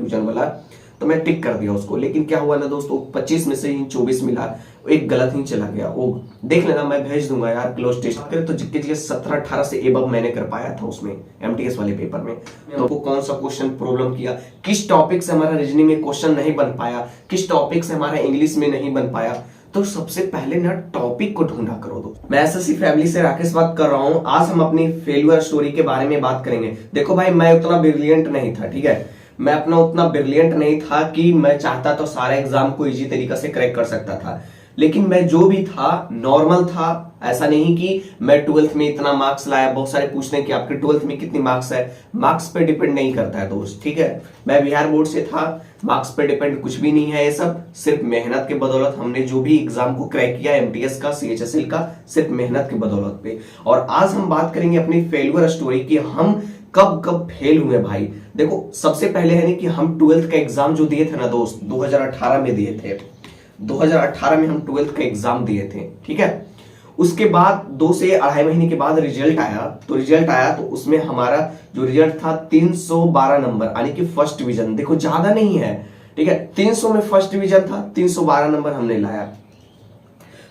Confusion वाला, तो मैं टिक कर दिया उसको। लेकिन क्या हुआ ना दोस्तों, 25 में से ही 24 मिला, एक गलत ही चला गया। वो देख लेना, मैं भेज दूंगा यार क्लोज टेस्ट करे तो। जिक्के जिक्के 17-18 से एबव मैंने कर पाया था उसमें एमटीएस वाले पेपर में। तो वो कौन सा क्वेश्चन प्रॉब्लम किया, किस टॉपिक से हमारा रीजनिंग में क्वेश्चन नहीं बन पाया, किस टॉपिक से हमारा इंग्लिश में नहीं बन पाया, तो सबसे पहले ना टॉपिक को ढूंढा करो। दो मैं एसएससी फैमिली से राकेश बात कर रहा हूं। आज हम अपनी फेलियर स्टोरी के बारे में बात करेंगे। देखो भाई, मैं उतना ब्रिलियंट नहीं था, ठीक है, मैं अपना उतना ब्रिलियंट नहीं था कि मैं चाहता तो सारा एग्जाम को इजी तरीका से क्रैक कर सकता था। लेकिन मैं जो भी था नॉर्मल था। ऐसा नहीं कि मैं 12th में इतना मार्क्स लाया। बहुत सारे पूछते हैं कि आपके 12th में कितनी मार्क्स है। मार्क्स पे डिपेंड नहीं करता है दोस्त, ठीक है। मैं बिहार बोर्ड से था, मार्क्स पे डिपेंड कुछ भी नहीं है। ये सब सिर्फ मेहनत के बदौलत हमने जो भी एग्जाम को क्रैक किया एमटीएस का, सीएचएसएल का, सिर्फ मेहनत के बदौलत पे। और आज हम बात करेंगे अपनी फेलियर स्टोरी की, हम कब कब फेल हुए भाई। देखो सबसे पहले है कि हम 12th का एग्जाम जो दिए थे ना दोस्त, 2018 में दिए थे। 2018 में हम 12th का एग्जाम दिए थे, ठीक है। उसके बाद 2 से 2.5 महीने के बाद रिजल्ट आया। तो उसमें हमारा जो रिजल्ट था 312 नंबर, यानी कि फर्स्ट डिवीजन। देखो ज्यादा नहीं है, ठीक है, 300 में फर्स्ट डिवीजन था, 312 नंबर हमने लाया।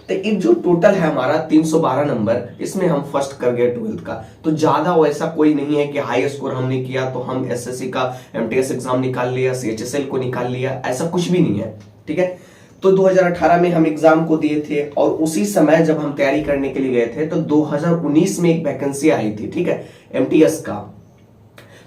तो एक जो टोटल है हमारा 312 नंबर, इसमें हम फर्स्ट कर गए 12th का। तो ज्यादा वैसा कोई नहीं है कि हाई स्कोर हमने किया तो हम एसएससी का एमटीएस एग्जाम निकाल लिया, सीएचएसएल को निकाल लिया, ऐसा कुछ भी नहीं है, ठीक है। तो 2018 में हम एग्जाम को दिए थे और उसी समय जब हम तैयारी करने के लिए गए थे तो 2019 में एक वैकेंसी आई थी, ठीक है, एमटीएस का।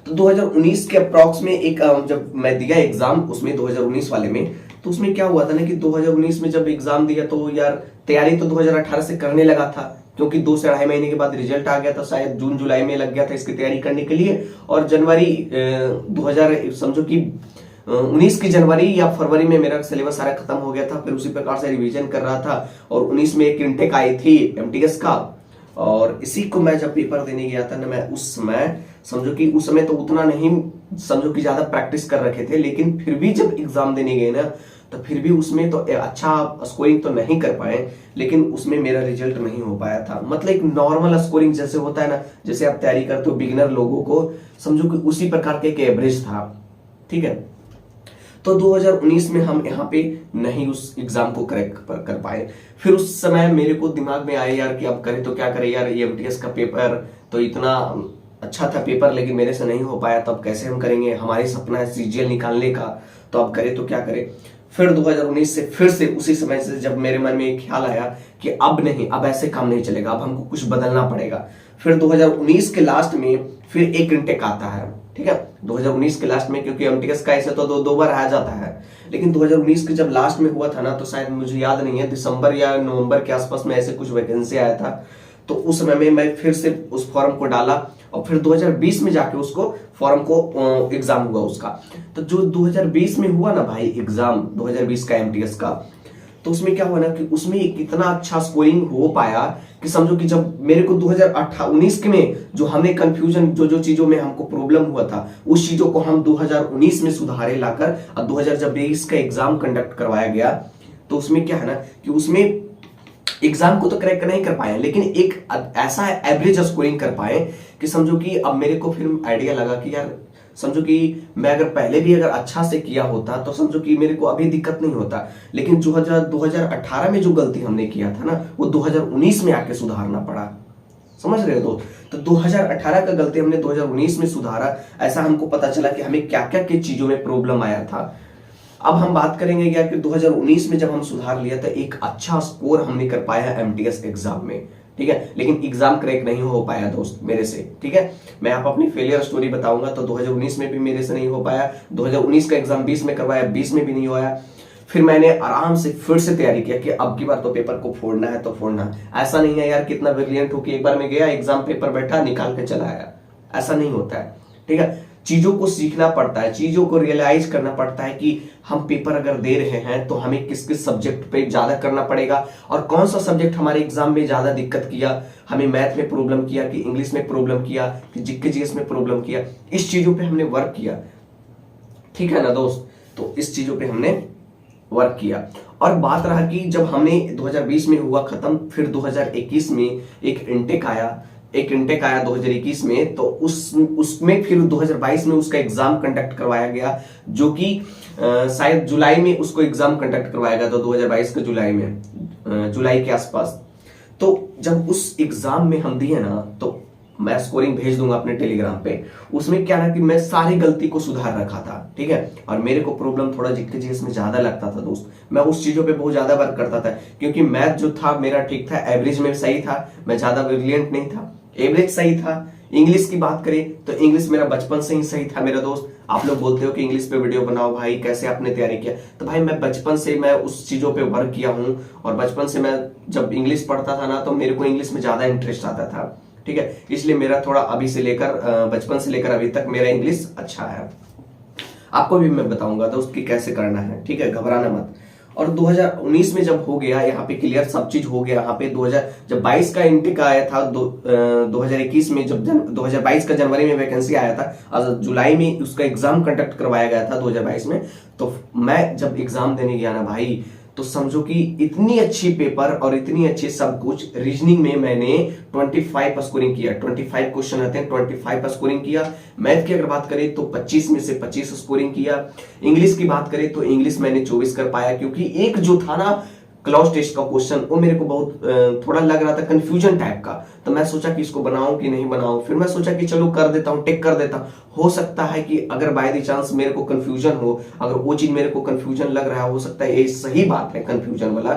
तो 2019 के अप्रॉक्स में एक जब मैं दिया एग्जाम उसमें 2019 वाले में, तो उसमें क्या हुआ था ना कि 2019 में जब एग्जाम दिया तो यार तैयारी तो 2018 से करने लगा था, क्योंकि 2 से 2.5 महीने के बाद रिजल्ट आ गया था। शायद जून जुलाई में लग गया था इसकी तैयारी करने के लिए। और जनवरी 2000 समझो कि 19 की जनवरी या फरवरी में मेरा सिलेबस सारा खत्म हो गया था। फिर उसी प्रकार से रिवीजन कर रहा था और 19 में एक इंटेक आई थी एमटीएस का। और इसी को मैं जब पेपर देने गया था ना, मैं उस समय समझो कि उस समय तो उतना नहीं समझो कि ज्यादा प्रैक्टिस कर रखे थे, लेकिन फिर भी जब एग्जाम देने गए ना तो फिर भी उसमें तो अच्छा स्कोरिंग तो नहीं कर पाए, लेकिन उसमें मेरा रिजल्ट नहीं हो पाया था। मतलब एक नॉर्मल स्कोरिंग जैसे होता है ना, जैसे आप तैयारी करते हो बिगिनर लोगों को, समझो कि उसी प्रकार के एक एवरेज था, ठीक है। तो 2019 में हम यहाँ पे नहीं उस एग्जाम को क्रैक कर पाए। फिर उस समय मेरे को दिमाग में आया यार कि अब करें तो क्या करें यार, ये एमटीएस का पेपर तो इतना अच्छा था पेपर, लेकिन मेरे से नहीं हो पाया, तो अब कैसे हम करेंगे। हमारी सपना है सीजीएल निकालने का, तो अब करें तो क्या करें। फिर 2019 से फिर से उसी समय से जब मेरे मन में एक ख्याल आया कि अब नहीं, अब ऐसे काम नहीं चलेगा, अब हमको कुछ बदलना पड़ेगा। फिर 2019 के लास्ट में फिर एक इंटेक आता है, ठीक है, 2019 के लास्ट में, क्योंकि एमटीएस का ऐसे तो दो बार आ जाता है। लेकिन 2019 के जब लास्ट में हुआ था ना, तो शायद मुझे याद नहीं है, दिसंबर या नवंबर के आसपास में ऐसे कुछ वैकेंसी आया था। तो उस समय में मैं फिर से उस फॉर्म को डाला और फिर 2020 में जाके उसको फॉर्म को एग्जाम हुआ उसका। तो जो 2020 में हुआ ना भाई एग्जाम 2020 का एमटीएस का, तो उसमें क्या हुआ ना कि उसमें इतना अच्छा स्कोरिंग हो पाया कि समझो कि जब मेरे को 2019 में जो हमें कंफ्यूजन जो चीजों में हमको प्रॉब्लम हुआ था, उस चीजों को हम 2019 में सुधारे लाकर और 2020 का एग्जाम कंडक्ट करवाया गया। तो उसमें क्या है ना कि उसमें एग्जाम को तो क्रैक नहीं कर पाए, लेकिन एक ऐसा एवरेज स्कोरिंग कर पाए कि समझो कि अब मेरे को फिर आइडिया लगा कि यार समझो कि मैं अगर पहले भी अगर अच्छा से किया होता तो समझो कि मेरे को अभी दिक्कत नहीं होता। लेकिन जो 2018 में जो गलती हमने किया था ना, वो 2019 में आके सुधारना पड़ा। समझ रहे हो? तो 2018 का गलती हमने 2019 में सुधारा। ऐसा हमको पता चला कि हमें क्या क्या किन चीजों में प्रॉब्लम आया था। अब हम बात करेंगे क्या कि 2019 में जब हम सुधार लिया था, एक अच्छा स्कोर हमने कर पाया एमटीएस एग्जाम में, ठीक है। लेकिन एग्जाम क्रैक नहीं हो पाया दोस्त मेरे से, ठीक है। मैं आप अपनी फेलियर स्टोरी बताऊंगा। तो 2019 में भी मेरे से नहीं हो पाया, 2019 का एग्जाम 20 में करवाया, 20 में भी नहीं हुआ। फिर मैंने आराम से फिर से तैयारी किया कि अब की बार तो पेपर को फोड़ना है तो फोड़ना। ऐसा नहीं है यार कितना ब्रिलियंट हो कि एक बार में गया एग्जाम पेपर बैठा निकाल के चला आया, ऐसा नहीं होता है, ठीक है। चीजों को सीखना पड़ता है, चीजों को रियलाइज करना पड़ता है कि हम पेपर अगर दे रहे हैं तो हमें किस किस सब्जेक्ट पे ज्यादा करना पड़ेगा और कौन सा सब्जेक्ट हमारे एग्जाम में ज्यादा दिक्कत किया, हमें मैथ में प्रॉब्लम किया कि इंग्लिश में प्रॉब्लम किया कि जीके जीएस में प्रॉब्लम किया। इस चीजों पे हमने वर्क किया, ठीक है ना दोस्त। तो इस चीजों पे हमने वर्क किया। और बात रहा कि जब हमने 2020 में हुआ खत्म, फिर 2021 में एक इंटेक आया। एक इंटेक आया 2021 में, तो उसमें फिर 2022 में उसका एग्जाम कंडक्ट करवाया गया, जो कि शायद जुलाई में उसको एग्जाम कंडक्ट करवाया गया था 2022 के जुलाई में, जुलाई के आसपास। तो जब उस एग्जाम में हम दिए ना, तो मैं स्कोरिंग भेज दूंगा अपने टेलीग्राम पे। उसमें क्या ना कि मैं सारी गलती को सुधार रखा था, ठीक है। और मेरे को प्रॉब्लम थोड़ा जीके में ज्यादा लगता था दोस्त, मैं उस चीजों पे बहुत ज्यादा वर्क करता था, क्योंकि मैथ जो था मेरा ठीक था, एवरेज में सही था, मैं ज्यादा ब्रिलियंट नहीं था, एवरेज सही था। इंग्लिश की बात करें तो इंग्लिश मेरा बचपन से ही सही था मेरा दोस्त। आप लोग बोलते हो कि इंग्लिश पे वीडियो बनाओ भाई, कैसे आपने तैयारी किया, तो भाई मैं बचपन से मैं उस चीजों पे वर्क किया हूं। और बचपन से मैं जब इंग्लिश पढ़ता था ना, तो मेरे को इंग्लिश में ज्यादा इंटरेस्ट आता था, ठीक है। इसलिए मेरा थोड़ा अभी से लेकर बचपन से लेकर अभी तक मेरा इंग्लिश अच्छा है। आपको भी मैं बताऊंगा दोस्त कि कैसे करना है, ठीक है, घबराना मत। और 2019 में जब हो गया यहाँ पे क्लियर, सब चीज हो गया यहाँ पे। 2000 जब 22 का इंटेक आया था, 2021 में जब 2022 का जनवरी में वैकेंसी आया था, और जुलाई में उसका एग्जाम कंडक्ट करवाया गया था 2022 में। तो मैं जब एग्जाम देने गया ना भाई, तो समझो कि इतनी अच्छी पेपर और इतनी अच्छी सब कुछ, रीजनिंग में मैंने 25 स्कोरिंग किया, 25 क्वेश्चन आते हैं, 25 स्कोरिंग किया। मैथ की अगर बात करें तो 25 में से 25 स्कोरिंग किया। इंग्लिश की बात करें तो इंग्लिश मैंने 24 कर पाया, क्योंकि एक जो था ना क्लॉज टेस्ट का क्वेश्चन, वो मेरे को बहुत थोड़ा लग रहा था कंफ्यूजन टाइप का। तो मैं सोचा कि इसको बनाऊं कि नहीं बनाऊं, फिर मैं सोचा कि चलो कर देता हूं, टिक कर देता हूं। हो सकता है कि अगर बाय द चांस मेरे को कंफ्यूजन हो, अगर वो चीज मेरे को कंफ्यूजन लग रहा है, हो सकता है ये सही बात है कंफ्यूजन वाला,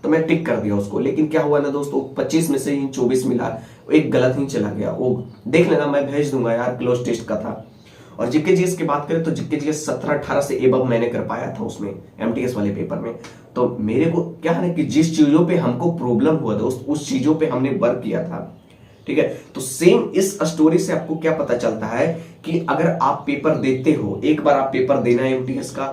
तो मैं टिक कर दिया उसको। लेकिन क्या हुआ ना दोस्तों, 25 में से ही 24 मिला, एक गलत ही चला गया। वो देख लेना, मैं भेज दूंगा यार, क्लोज टेस्ट का था। और जीके जीएस की बात करें तो जीके जीएस 17-18 से एबव मैंने कर पाया था उसमें, एमटीएस वाले पेपर में। तो मेरे को क्या है ना कि जिस चीजों पे हमको प्रॉब्लम हुआ दोस्त, उस चीजों पे हमने वर्क किया था, ठीक है। तो सेम इस स्टोरी से आपको क्या पता चलता है कि अगर आप पेपर देते हो, एक बार आप पेपर देना है एमटीएस का,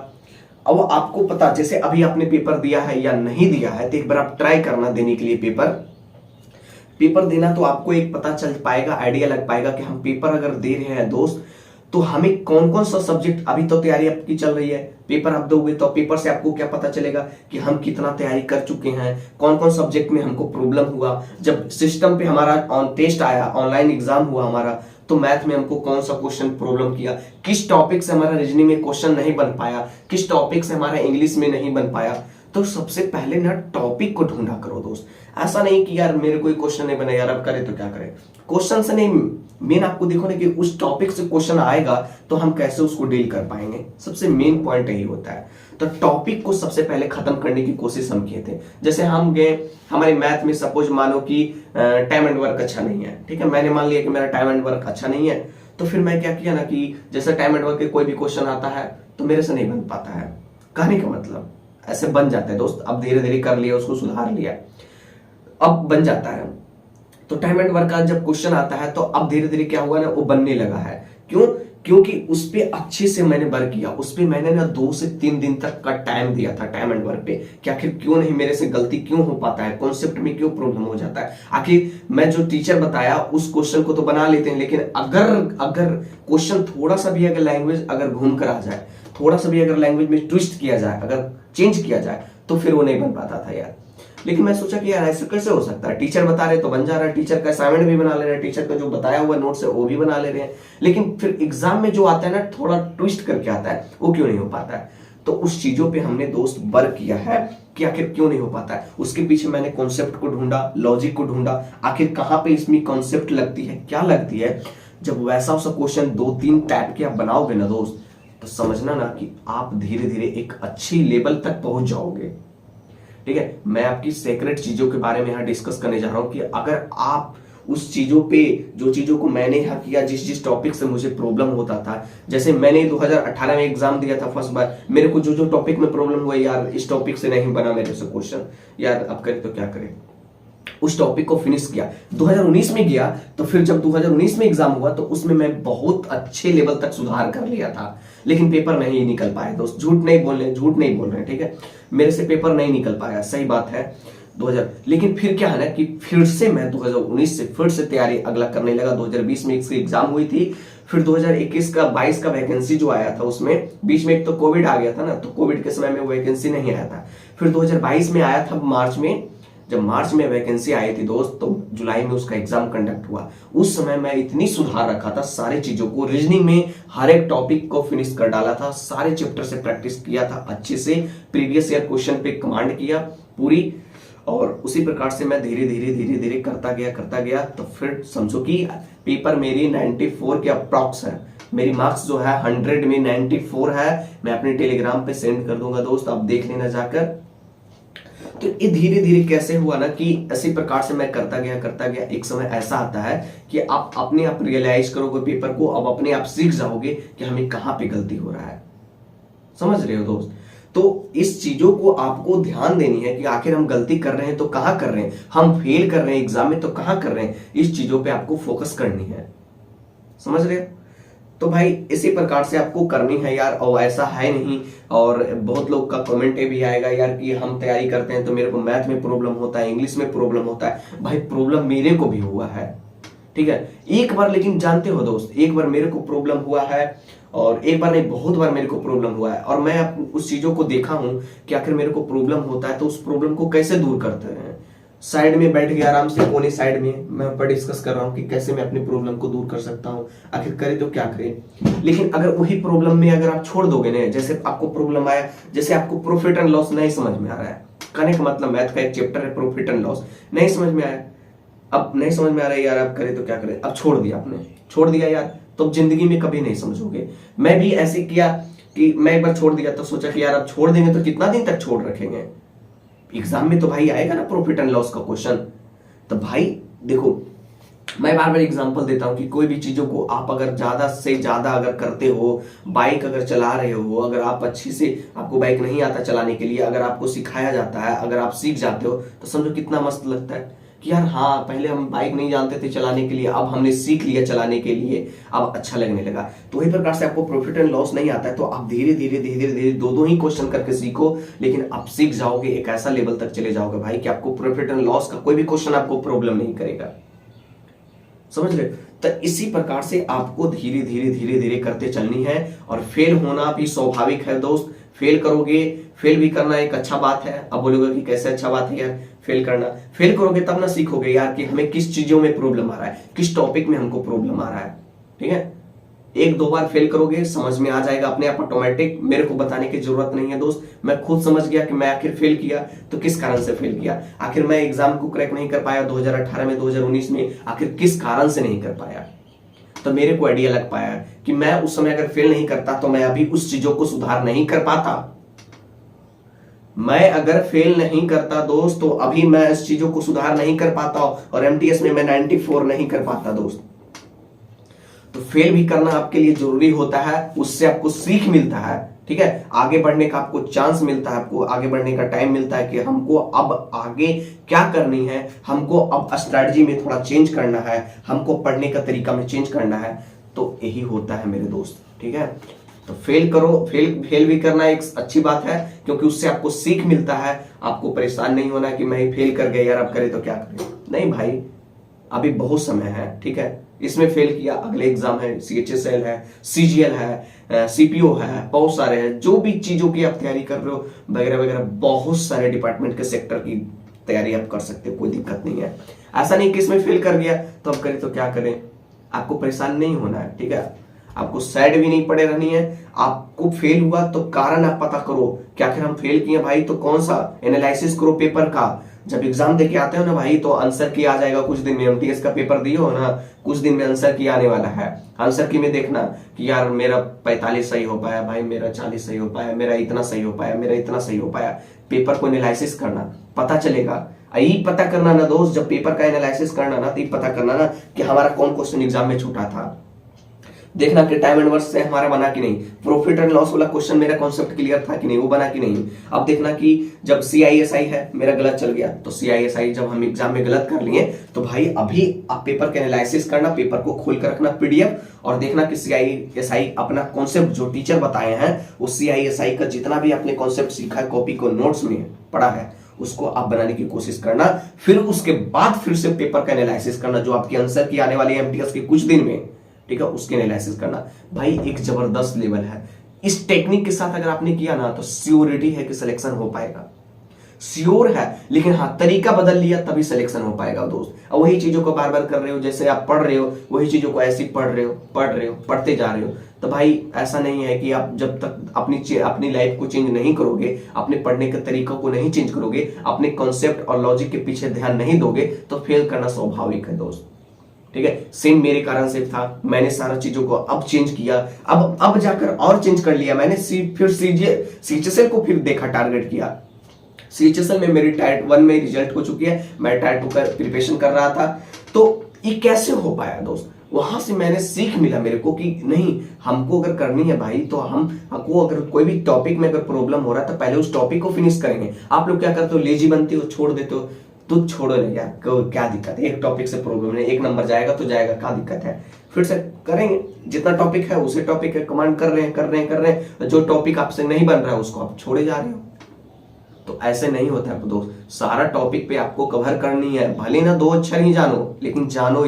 अब आपको पता, जैसे अभी आपने पेपर दिया है या नहीं दिया है, तो एक बार आप ट्राई करना देने के लिए पेपर देना, तो आपको एक पता चल पाएगा, आइडिया लग पाएगा कि हम पेपर अगर दे रहे हैं दोस्त, तो हमें कौन कौन सा सब्जेक्ट, अभी तो तैयारी आपकी चल रही है, पेपर आप दोगे तो पेपर से आपको क्या पता चलेगा कि हम कितना तैयारी कर चुके हैं, कौन कौन सब्जेक्ट में हमको प्रॉब्लम हुआ। जब सिस्टम पे हमारा टेस्ट आया, ऑनलाइन एग्जाम हुआ हमारा, तो मैथ में हमको कौन सा क्वेश्चन प्रॉब्लम किया, किस टॉपिक से हमारा रीजनिंग में क्वेश्चन नहीं बन पाया, किस टॉपिक से हमारा इंग्लिश में नहीं बन पाया। तो सबसे पहले ना टॉपिक को ढूंढा करो दोस्त। ऐसा नहीं कि यार मेरे कोई क्वेश्चन नहीं बना यार, अब करे तो क्या करें, क्वेश्चन से नहीं, मेन आपको देखो ना कि उस टॉपिक से क्वेश्चन आएगा तो हम कैसे उसको डील कर पाएंगे, सबसे मेन पॉइंट यही होता है। तो टॉपिक को सबसे पहले खत्म करने की कोशिश हम किए थे। जैसे हम गए, हमारे मैथ में सपोज मानो कि टाइम एंड वर्क अच्छा नहीं है, ठीक है, मैंने मान लिया कि मेरा टाइम एंड वर्क अच्छा नहीं है, तो फिर मैं क्या किया ना कि जैसे टाइम एंड वर्क के कोई भी क्वेश्चन आता है तो मेरे से नहीं बन पाता है, कहने का मतलब ऐसे बन जाते हैं दोस्त। अब धीरे धीरे कर लिया, उसको सुधार लिया, अब बन जाता है। तो टाइम एंड वर्क का जब क्वेश्चन आता है तो अब धीरे धीरे क्या हुआ ना, वो बनने लगा है। क्यों? क्योंकि उस पे अच्छे से मैंने वर्क किया, उस पे मैंने ना 2 से 3 दिन तक का टाइम दिया था टाइम एंड वर्क पे कि आखिर क्यों नहीं, मेरे से गलती क्यों हो पाता है, कॉन्सेप्ट में क्यों प्रॉब्लम हो जाता है। आखिर मैं जो टीचर बताया उस क्वेश्चन को तो बना लेते हैं, लेकिन अगर क्वेश्चन थोड़ा सा भी अगर लैंग्वेज अगर घूम कर आ जाए, थोड़ा सा भी अगर लैंग्वेज में ट्विस्ट किया जाए, अगर चेंज किया जाए, तो फिर वो नहीं बन पाता था यार। लेकिन मैं सोचा कि यार ऐसे कैसे हो सकता है, टीचर बता रहे तो बन जा रहा है, टीचर का असाइनमेंट भी बना ले रहे हैं, टीचर का जो बताया हुआ नोट्स है वो भी बना ले रहे हैं, लेकिन फिर एग्जाम में जो आता है ना थोड़ा ट्विस्ट करके आता है, वो क्यों नहीं हो पाता है। तो उस चीजों पे हमने दोस्त वर्क किया है कि आखिर क्यों नहीं हो पाता है। उसके पीछे मैंने कॉन्सेप्ट को ढूंढा, लॉजिक को ढूंढा, आखिर कहां पे इसमें कॉन्सेप्ट लगती है, क्या लगती है। जब वैसा क्वेश्चन 2-3 टाइप के आप बनाओगे ना दोस्त, तो समझना ना कि आप धीरे धीरे एक अच्छी लेवल तक पहुंच जाओगे, ठीक है। मैं आपकी सीक्रेट चीजों के बारे में यहाँ डिस्कस करने जा रहा हूं कि अगर आप उस चीजों पे, जो चीजों को मैंने यहाँ किया, जिस टॉपिक से मुझे प्रॉब्लम होता था, जैसे मैंने 2018 में एग्जाम दिया था फर्स्ट बार, मेरे को जो टॉपिक में प्रॉब्लम हुआ, यार इस टॉपिक से नहीं बना मेरे से क्वेश्चन, यार अब करें तो क्या करें, उस टॉपिक को फिनिश किया। 2019 में गया तो फिर जब 2019 में एग्जाम हुआ तो उसमें मैं बहुत अच्छे लेवल तक सुधार कर लिया था, लेकिन पेपर नहीं निकल पाए दोस्त। झूठ नहीं बोल रहे, ठीक है, मेरे से पेपर नहीं निकल पाया, सही बात है। 2000 लेकिन फिर क्या है ना कि फिर से मैं 2019 से फिर से तैयारी अगला करने लगा। 2020 में इसकी एग्जाम हुई थी, फिर 2021 का 22 का वैकेंसी जो आया था उसमें बीच में एक तो कोविड आ गया था ना, तो कोविड के समय में वो वैकेंसी नहीं आया था। फिर 2022 में आया था मार्च में, जब मार्च में वैकेंसी आई थी दोस्त, तो जुलाई में उसका एग्जाम कंडक्ट हुआ। उस समय मैं इतनी सुधार रखा था सारे चीजों को, रीजनिंग में हर एक टॉपिक को फिनिश कर डाला था, सारे चैप्टर से प्रैक्टिस किया था अच्छे से, प्रीवियस ईयर क्वेश्चन पे कमांड किया पूरी, और उसी प्रकार से मैं धीरे धीरे करता गया। तो फिर समझो कि पेपर मेरी 94 के अप्रॉक्स है, मेरी मार्क्स जो है 100 में 94 है। मैं अपने टेलीग्राम पे सेंड कर दूंगा दोस्त, आप देख लेना जाकर। तो ये धीरे धीरे कैसे हुआ ना कि इसी प्रकार से मैं करता गया। एक समय ऐसा आता है कि आप अपने आप रियलाइज करोगे पेपर को, अब अपने आप सीख जाओगे कि हमें कहां पे गलती हो रहा है। समझ रहे हो दोस्त? तो इस चीजों को आपको ध्यान देनी है कि आखिर हम गलती कर रहे हैं तो कहां कर रहे हैं, हम फेल कर रहे हैं एग्जाम में तो कहां कर रहे हैं, इस चीजों पे आपको फोकस करनी है। समझ रहे हो? तो भाई इसी प्रकार से आपको करनी है यार, और ऐसा है नहीं। और बहुत लोग का कमेंट भी आएगा यार कि हम तैयारी करते हैं तो मेरे को मैथ में प्रॉब्लम होता है, इंग्लिश में प्रॉब्लम होता है। भाई प्रॉब्लम मेरे को भी हुआ है, ठीक है, एक बार। लेकिन जानते हो दोस्त, एक बार मेरे को प्रॉब्लम हुआ है, और एक बार नहीं बहुत बार मेरे को प्रॉब्लम हुआ है, और मैं उस चीजों को देखा हूं कि आखिर मेरे को प्रॉब्लम होता है तो उस प्रॉब्लम को कैसे दूर करते हैं। साइड में बैठ के आराम से कोने साइड में मैं पर डिस्कस कर रहा हूं कि कैसे मैं अपनी प्रॉब्लम को दूर कर सकता हूं, आखिर करे तो क्या करें। लेकिन अगर वही प्रॉब्लम में अगर आप छोड़ दोगे ना, जैसे आपको प्रॉब्लम आया, जैसे आपको प्रॉफिट एंड लॉस नहीं समझ में आ रहा है, कहने का मतलब मैथ का एक चैप्टर है प्रॉफिट एंड लॉस, नहीं समझ में आया, अब नहीं समझ में आ रहा है यार, आप करें तो क्या करें, अब छोड़ दिया, आपने छोड़ दिया यार, तो जिंदगी में कभी नहीं समझोगे। मैं भी ऐसे किया कि मैं एक बार छोड़ दिया तो सोचा कि यार अब छोड़ देंगे तो कितना दिन तक छोड़ रखेंगे, एग्जाम में तो भाई आएगा ना प्रॉफिट एंड लॉस का क्वेश्चन। तो भाई देखो, मैं बार बार एग्जांपल देता हूं कि कोई भी चीजों को आप अगर ज्यादा से ज्यादा अगर करते हो, बाइक अगर चला रहे हो, अगर आप अच्छी से, आपको बाइक नहीं आता चलाने के लिए, अगर आपको सिखाया जाता है, अगर आप सीख जाते हो तो समझो कितना मस्त लगता है कि यार हाँ, पहले हम बाइक नहीं जानते थे चलाने के लिए, अब हमने सीख लिया चलाने के लिए, अब अच्छा लगने लगा। तो वही प्रकार से आपको प्रॉफिट एंड लॉस नहीं आता है तो आप धीरे धीरे दो ही क्वेश्चन करके सीखो, लेकिन आप सीख जाओगे, एक ऐसा लेवल तक चले जाओगे भाई कि आपको प्रॉफिट एंड लॉस का कोई भी क्वेश्चन आपको प्रॉब्लम नहीं करेगा। समझ रहे? तो इसी प्रकार से आपको धीरे धीरे करते चलनी है, और फेल होना भी स्वाभाविक है दोस्त। फेल करोगे, फेल भी करना एक अच्छा बात है। अब बोलोगे कि कैसे अच्छा बात है यार फेल करना, फेल करोगे तब ना सीखोगे यार कि हमें किस चीजों में प्रॉब्लम आ रहा है, किस टॉपिक में हमको प्रॉब्लम आ रहा है। ठीक है, एक दो बार फेल करोगे समझ में आ जाएगा अपने आप ऑटोमेटिक, मेरे को बताने की जरूरत नहीं है दोस्त। मैं खुद समझ गया कि मैं आखिर फेल किया तो किस कारण से फेल किया, आखिर मैं एग्जाम को क्रैक नहीं कर पाया 2018 में, 2019 में, आखिर किस कारण से नहीं कर पाया। तो मेरे को आइडिया लग पाया कि मैं उस समय अगर फेल नहीं करता तो मैं अभी उस चीजों को सुधार नहीं कर पाता। मैं अगर फेल नहीं करता दोस्त तो अभी मैं इस चीजों को सुधार नहीं कर पाता, और एमटीएस में मैं 94 नहीं कर पाता दोस्त। तो फेल भी करना आपके लिए जरूरी होता है, उससे आपको सीख मिलता है। ठीक है, आगे बढ़ने का आपको चांस मिलता है, आपको आगे बढ़ने का टाइम मिलता है कि हमको अब आगे क्या करनी है, हमको अब स्ट्रैटेजी में थोड़ा चेंज करना है, हमको पढ़ने का तरीका में चेंज करना है। तो यही होता है मेरे दोस्त। ठीक है, तो फेल करो, फेल भी करना एक अच्छी बात है, क्योंकि उससे आपको सीख मिलता है। आपको परेशान नहीं होना कि मैं फेल कर गया यार अब करे तो क्या करें, नहीं भाई, अभी बहुत समय है। ठीक है, इसमें फेल किया, अगले एग्जाम है, CHSL है, CGL है, CPO है, बहुत सारे हैं, जो भी चीजों की आप तैयारी कर रहे हो वगैरह वगैरह, बहुत सारे डिपार्टमेंट के सेक्टर की तैयारी आप कर सकते हो, कोई दिक्कत नहीं है। ऐसा नहीं कि इसमें फेल कर गया तो अब करें तो क्या करें, आपको परेशान नहीं होना है। ठीक है, आपको सैड भी नहीं पड़े रहनी है। आपको फेल हुआ तो कारण आप पता करो कि आखिर हम फेल किए भाई, तो कौन सा एनालिसिस करो पेपर का। जब एग्जाम देके आते हो ना भाई, तो आंसर की आ जाएगा कुछ दिन में, एमटीएस का पेपर दिए हो ना, कुछ दिन में आंसर की आने वाला है। आंसर की में देखना कि यार मेरा 45 सही हो पाया, भाई मेरा 40 सही हो पाया, मेरा इतना सही हो पाया, मेरा इतना सही हो पाया। पेपर को एनालिसिस करना, पता चलेगा। यही पता करना ना दोस्त, जब पेपर का एनालिसिस करना ना, तो ये पता करना ना कि हमारा कौन क्वेश्चन एग्जाम में छूटा था। देखना कि टाइम एंड वर्क से हमारा बना कि नहीं, प्रॉफिट एंड लॉस वाला क्वेश्चन मेरा कॉन्सेप्ट क्लियर था कि नहीं, वो बना कि नहीं। अब देखना कि जब CISI है मेरा गलत चल गया, तो CISI जब हम एग्जाम में गलत कर लिए तो भाई अभी आप पेपर का एनालिसिस करना, पेपर को खोल कर रखना PDF, और देखना कि CISI अपना कॉन्सेप्ट जो टीचर बताए हैं, उस CISI का जितना भी आपने कॉन्सेप्ट सीखा है, कॉपी को नोट्स में पढ़ा है, उसको आप बनाने की कोशिश करना। फिर उसके बाद फिर से पेपर का एनालिसिस करना, जो आपकी आंसर की आने वाली एमटीएस के कुछ दिन में, ठीक है, उसके एनालिसिस करना। भाई एक जबरदस्त लेवल है। इस टेक्निक के साथ अगर आपने किया ना, तो श्योरिटी है कि सिलेक्शन हो पाएगा। श्योर है, लेकिन हाँ तरीका बदल लिया तभी सिलेक्शन हो पाएगा दोस्त। और वही चीजों को बार बार कर रहे हो, जैसे आप पढ़ रहे हो वही चीजों को ऐसे पढ़ रहे हो पढ़ते जा रहे हो, तो भाई ऐसा नहीं है कि आप जब तक अपनी लाइफ को चेंज नहीं करोगे, अपने पढ़ने के तरीकों को नहीं चेंज करोगे, अपने कॉन्सेप्ट और लॉजिक के पीछे ध्यान नहीं दोगे, तो फेल करना स्वाभाविक है दोस्त। ठीक है, सेम मेरे कारण से था, मैंने सारा चीजों को अब चेंज किया, अब जाकर और चेंज कर लिया मैंने। फिर सीएचएसएल को फिर देखा, टारगेट किया। सीएचएसएल में मेरी टायर 1 में रिजल्ट हो चुकी है, मैं टायर 2 का प्रिपरेशन कर रहा था। तो ये कैसे हो पाया दोस्त? वहां से मैंने सीख मिला मेरे को कि नहीं, हमको अगर करनी है भाई तो हमको अगर कोई भी टॉपिक में अगर प्रॉब्लम हो रहा है तो पहले उस टॉपिक को फिनिश करेंगे। आप लोग क्या करते हो, लेजी बनते हो, छोड़ देते हो। तो छोड़ो नहीं यार, क्या दिक्कत है, एक टॉपिक से प्रॉब्लम है, 1 नंबर जाएगा तो जाएगा, क्या दिक्कत है, फिर से करेंगे। जितना टॉपिक है उसे टॉपिक है, कमांड कर रहे हैं, जो टॉपिक आपसे नहीं बन रहा है उसको आप छोड़े जा रहे हो। तो ऐसे नहीं होता है दोस्त, सारा टॉपिक पे आपको कवर करनी है। भले ना 2 अक्षर ही जानो, लेकिन जानो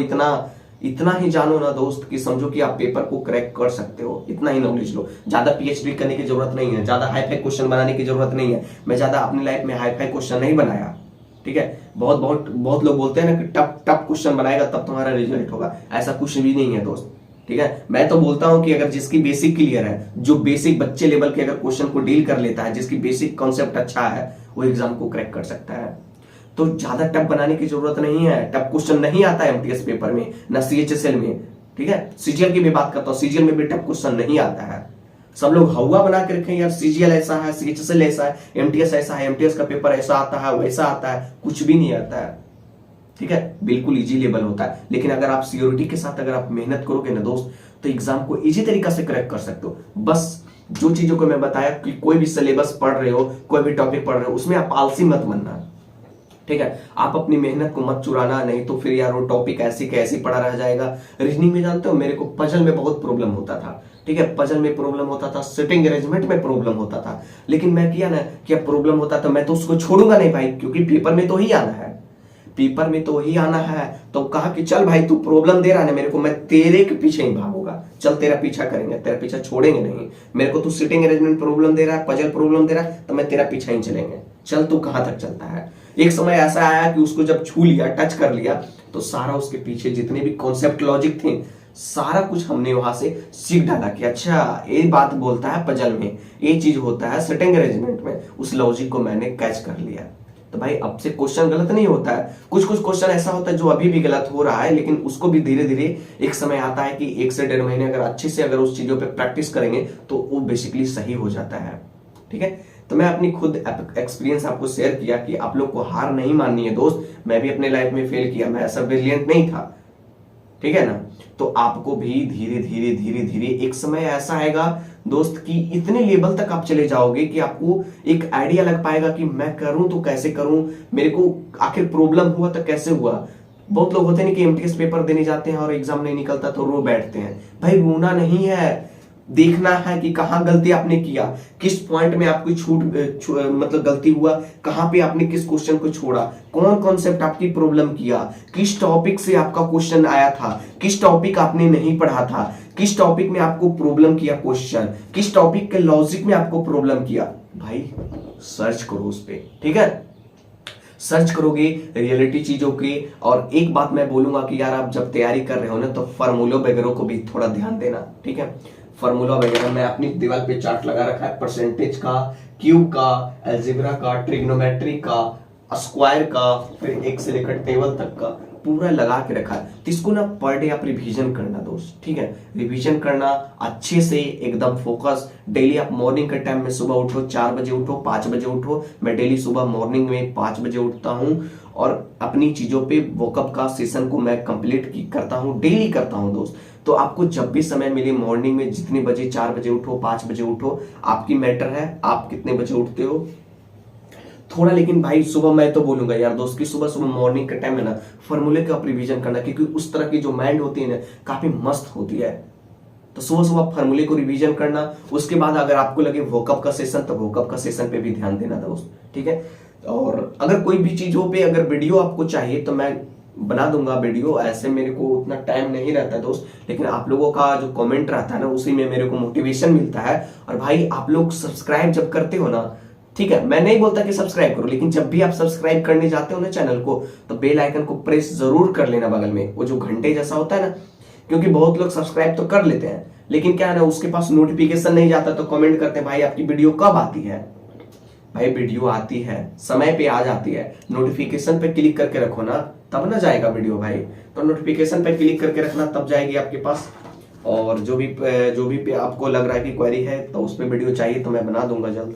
इतना ही जानो ना दोस्त कि समझो कि आप पेपर को क्रैक कर सकते हो। इतना ही नॉलेज लो, ज्यादा पीएचडी करने की जरूरत नहीं है, ज्यादा हाई फाई क्वेश्चन बनाने की जरूरत नहीं है। मैं ज्यादा अपनी लाइफ में हाई फाई क्वेश्चन नहीं बनाया, ठीक है। बहुत लोग बोलते हैं ना कि टफ क्वेश्चन बनाएगा तब तुम्हारा रिजल्ट होगा, ऐसा कुछ भी नहीं है दोस्त, ठीक है। मैं तो बोलता हूं कि अगर जिसकी बेसिक क्लियर है, जो बेसिक बच्चे लेवल के अगर क्वेश्चन को डील कर लेता है, जिसकी बेसिक कॉन्सेप्ट अच्छा है, वो एग्जाम को क्रैक कर सकता है। तो ज्यादा टफ बनाने की जरूरत नहीं है, टफ क्वेश्चन नहीं आता है एमटीएस पेपर में, ना सीएचएसएल में, ठीक है। सीजीएल की भी बात करता हूं, सीजीएल में भी टफ क्वेश्चन नहीं आता है। सब लोग हवा बना के रखे यार, सीजीएल ऐसा है, सीएचएसएल ऐसा है, एमटीएस ऐसा है, एमटीएस का पेपर ऐसा आता है, वैसा आता है, कुछ भी नहीं आता है, ठीक है। बिल्कुल इजी लेवल होता है। लेकिन अगर आप सियोरिटी के साथ अगर आप मेहनत करोगे ना दोस्त, तो एग्जाम को इजी तरीका से क्रैक कर सकते हो। बस जो चीजों को मैं बताया कि कोई भी सिलेबस पढ़ रहे हो, कोई भी टॉपिक पढ़ रहे हो, उसमें आप आलसी मत बनना, ठीक है। आप अपनी मेहनत को मत चुराना, नहीं तो फिर यार वो टॉपिक ऐसे कैसे पढ़ा रह जाएगा। रीजनिंग में जानते हो मेरे को पजल में बहुत प्रॉब्लम होता था, ठीक है। पजल में प्रॉब्लम होता था, सिटिंग अरेंजमेंट में प्रॉब्लम होता था, लेकिन मैं किया ना कि प्रॉब्लम होता था, मैं तो उसको छोड़ूंगा नहीं भाई, क्योंकि पेपर में तो ही आना है, पेपर में तो ही आना है। तो कहा कि चल भाई तू प्रॉब्लम दे रहा है मेरे को, मैं तेरे के पीछे ही भागूंगा, चल तेरा पीछा करेंगे, तेरा पीछा छोड़ेंगे नहीं। मेरे को तू सिटिंग अरेंजमेंट प्रॉब्लम दे रहा है, पजल प्रॉब्लम दे रहा है, तो मैं तेरा पीछा ही चलेंगे, चल तू कहां तक चलता है। एक समय ऐसा आया कि उसको जब छू लिया, टच कर लिया, तो सारा उसके पीछे जितने भी कॉन्सेप्ट लॉजिक थे, सारा कुछ हमने वहां से सीख डाला कि अच्छा ये बात बोलता है पजल में, ये चीज होता है सिटिंग अरेंजमेंट में, उस लॉजिक को मैंने कैच कर लिया। तो भाई अब से क्वेश्चन गलत नहीं होता है, कुछ क्वेश्चन ऐसा होता है जो अभी भी गलत हो रहा है, लेकिन उसको भी धीरे धीरे एक समय आता है कि 1 से 1.5 महीने अगर अच्छे से अगर उस चीजों पे प्रैक्टिस करेंगे तो वो बेसिकली सही हो जाता है, ठीक है। तो मैं अपनी खुद एक्सपीरियंस आपको शेयर किया कि आप लोग को हार नहीं माननी है दोस्त। मैं भी अपने लाइफ में फेल किया, मैं ऐसा ब्रिलियंट नहीं था, ठीक है ना। तो आपको भी धीरे धीरे धीरे धीरे एक समय ऐसा आएगा दोस्त कि इतने लेवल तक आप चले जाओगे कि आपको एक आइडिया लग पाएगा कि मैं करूं तो कैसे करूं, मेरे को आखिर प्रॉब्लम हुआ तो कैसे हुआ। बहुत लोग होते हैं कि एमटीएस पेपर देने जाते हैं और एग्जाम नहीं निकलता तो रो बैठते हैं। भाई रोना नहीं है, देखना है कि कहां गलती आपने किया, किस पॉइंट में आपकी मतलब गलती हुआ, कहां पे आपने किस क्वेश्चन को छोड़ा, कौन कॉन्सेप्ट आपकी प्रॉब्लम किया, किस टॉपिक से आपका क्वेश्चन आया था, किस टॉपिक आपने नहीं पढ़ा था, किस टॉपिक में आपको प्रॉब्लम किया क्वेश्चन, किस टॉपिक के लॉजिक में आपको प्रॉब्लम किया। भाई सर्च करो उस पे, ठीक है। सर्च करोगे रियलिटी चीजों की। और एक बात मैं बोलूंगा कि यार आप जब तैयारी कर रहे हो ना, तो फार्मूलों वगैरह को भी थोड़ा ध्यान देना, ठीक है। फार्मूला वगैरह मैं अपनी दीवार पे चार्ट लगा रखा है, परसेंटेज का, क्यूब का, अलजेब्रा का, ट्रिग्नोमेट्री का, स्क्वायर का, फिर 1 से लेकर टेबल तक का पूरा लगा के रखा है। तो इसको ना पर डे आप रिवीजन करना दोस्त, ठीक है। रिवीजन करना अच्छे से, एकदम फोकस। डेली आप मॉर्निंग के टाइम में सुबह उठो, 4 बजे उठो, 5 बजे उठो। मैं डेली सुबह मॉर्निंग में 5 बजे उठता हूं और अपनी चीजों पे वॉकअप का सेशन को मैं कंप्लीट करता हूं, डेली करता हूं दोस्त। तो आपको जब भी समय मिले मॉर्निंग में जितने बजे, 4 बजे उठो, 5 बजे उठो, आपकी मैटर है आप कितने बजे उठते हो थोड़ा। लेकिन भाई सुबह मैं तो बोलूंगा यार दोस्त कि सुबह सुबह मॉर्निंग के टाइम में ना फॉर्मूले का आप रिवीजन करना, क्योंकि उस तरह की जो माइंड होती है ना काफी मस्त होती है। तो सुबह सुबह फॉर्मूले को रिवीजन करना। उसके बाद अगर आपको लगे वोकअप का सेशन, तो वोकअप का सेशन पे भी ध्यान देना दोस्त, ठीक है। और अगर कोई भी चीजों पे अगर वीडियो आपको चाहिए तो मैं बना दूंगा वीडियो। ऐसे मेरे को उतना टाइम नहीं रहता दोस्त, लेकिन आप लोगों का जो कमेंट रहता है ना, उसी में मेरे को मोटिवेशन मिलता है। और भाई आप लोग सब्सक्राइब जब करते हो ना, ठीक है, मैं नहीं बोलता कि सब्सक्राइब करो, लेकिन जब भी आप सब्सक्राइब करने जाते हो ना चैनल को, तो बेल आइकन को प्रेस जरूर कर लेना बगल में, वो जो घंटे जैसा होता है ना, क्योंकि बहुत लोग सब्सक्राइब तो कर लेते हैं लेकिन क्या है ना, उसके पास नोटिफिकेशन नहीं जाता, तो कमेंट करते हैं भाई आपकी वीडियो कब आती है। भाई वीडियो आती है, समय पे आ जाती है, नोटिफिकेशन पे क्लिक करके रखो ना, तब ना जाएगा वीडियो भाई। तो नोटिफिकेशन पे क्लिक करके रखना, तब जाएगी आपके पास। और जो भी आपको लग रहा है कि क्वेरी है तो उस पर वीडियो चाहिए तो मैं बना दूंगा जल्द।